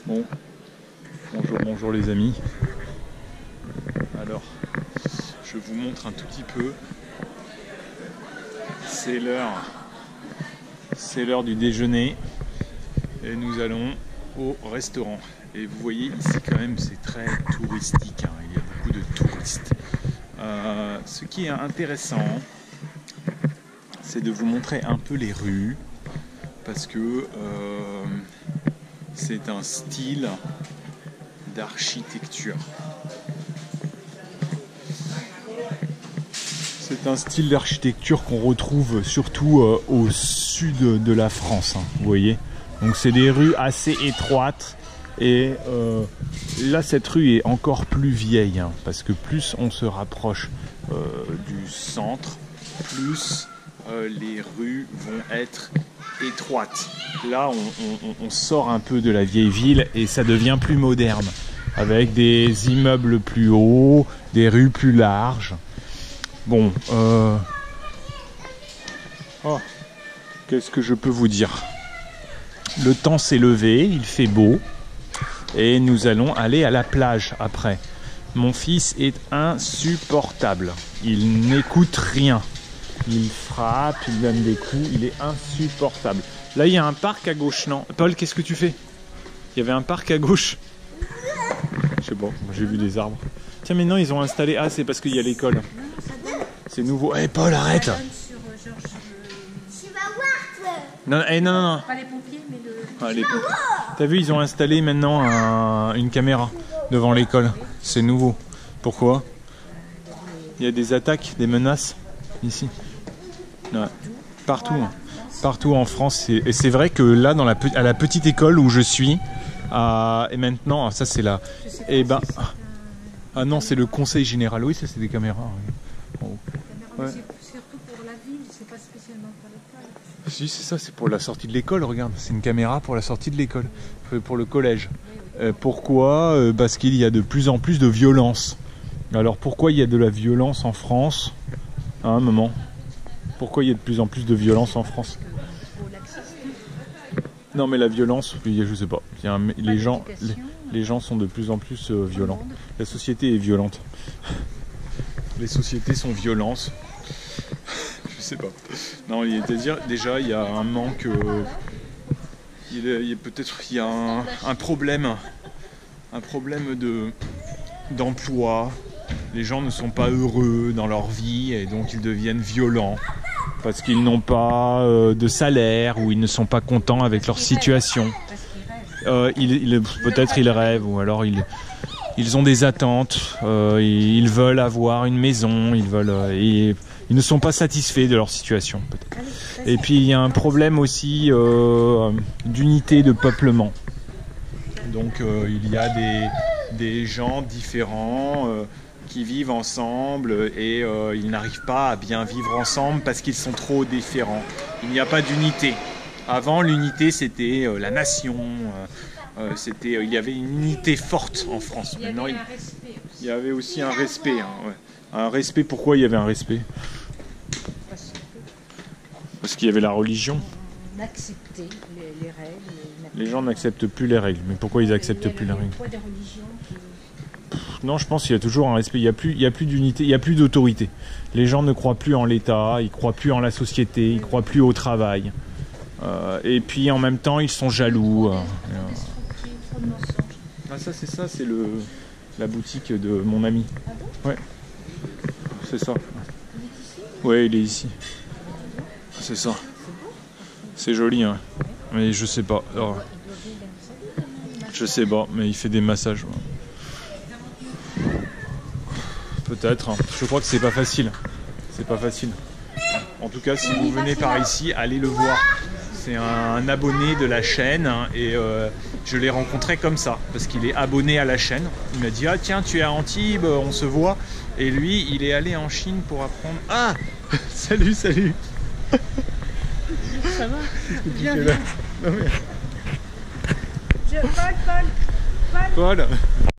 Bon, bonjour les amis. Alors, je vous montre un tout petit peu. C'est l'heure du déjeuner et nous allons au restaurant. Et vous voyez ici quand même c'est très touristique, hein. Il y a beaucoup de touristes. Ce qui est intéressant, c'est de vous montrer un peu les rues parce que c'est un style d'architecture. C'est un style d'architecture qu'on retrouve surtout au sud de la France, hein, vous voyez. Donc c'est des rues assez étroites et là cette rue est encore plus vieille, hein, parce que plus on se rapproche du centre, plus les rues vont être étroites. Là on sort un peu de la vieille ville et ça devient plus moderne, avec des immeubles plus hauts, des rues plus larges. Bon, oh, qu'est-ce que je peux vous dire? Le temps s'est levé, il fait beau et nous allons aller à la plage après. Mon fils est insupportable, il n'écoute rien. Il frappe, il donne des coups, il est insupportable. Là, il y a un parc à gauche, non? Paul, qu'est-ce que tu fais? Il y avait un parc à gauche. Je sais pas, j'ai vu des arbres. Tiens, maintenant, ils ont installé... Ah, c'est parce qu'il y a l'école. C'est nouveau. Eh, hey, Paul, arrête! Non, hey, non. Pas les pompiers, mais le... Ah, les pompiers. T'as vu, ils ont installé maintenant une caméra devant l'école. C'est nouveau. Pourquoi? Il y a des attaques, des menaces ici. Ouais. Partout. Voilà. Partout en France. Et c'est vrai que là, à la petite école où je suis, et maintenant, ça c'est là. Et ben, ah non, c'est le conseil général. Oui, ça c'est des caméras. Oh. Ouais. C'est surtout pour la ville, c'est pas spécialement pour l'école. Si, c'est ça, c'est pour la sortie de l'école, regarde. C'est une caméra pour la sortie de l'école, pour le collège. Pourquoi? Parce qu'il y a de plus en plus de violence. Alors pourquoi il y a de la violence en France? Hein, maman? Pourquoi il y a de plus en plus de violence en France? Non, mais la violence, je sais pas. Les gens sont de plus en plus violents. La société est violente. Les sociétés sont violentes. Je sais pas. Non, c'est-à-dire déjà il y a un manque. Peut-être il y a un problème d'emploi. Les gens ne sont pas heureux dans leur vie et donc ils deviennent violents parce qu'ils n'ont pas de salaire ou ils ne sont pas contents avec leur situation. Peut-être ils rêvent ou alors ils ont des attentes, ils veulent avoir une maison, ils ne sont pas satisfaits de leur situation peut-être. Et puis il y a un problème aussi d'unité de peuplement. Donc il y a des gens différents qui vivent ensemble et ils n'arrivent pas à bien vivre ensemble parce qu'ils sont trop différents. Il n'y a pas d'unité. Avant, l'unité c'était la nation. Il y avait une unité forte en France. Maintenant, il y avait aussi un respect. Hein, ouais. Un respect, pourquoi il y avait un respect? Parce qu'il y avait la religion. On acceptait les règles. Les gens n'acceptent plus les règles. Mais pourquoi ils n'acceptent plus les règles? Non, je pense qu'il y a toujours un respect. Il y a plus d'unité, il n'y a plus d'autorité. Les gens ne croient plus en l'État, ils ne croient plus en la société, ils ne croient plus au travail. Et puis en même temps, ils sont jaloux. Ah, ça, c'est la boutique de mon ami. Ah bon? Ouais. C'est ça. Ouais, il est ici. C'est ça. C'est joli, hein. Mais je sais pas. Alors, je sais pas, mais il fait des massages. Peut-être. Hein. Je crois que c'est pas facile. C'est pas facile. En tout cas, si vous venez par ici, allez le voir. C'est un abonné de la chaîne hein, et je l'ai rencontré comme ça parce qu'il est abonné à la chaîne. Il m'a dit ah tiens tu es à Antibes, on se voit. Et lui il est allé en Chine pour apprendre. Ah salut. Ça va? Viens. Non, mais... Paul. Paul.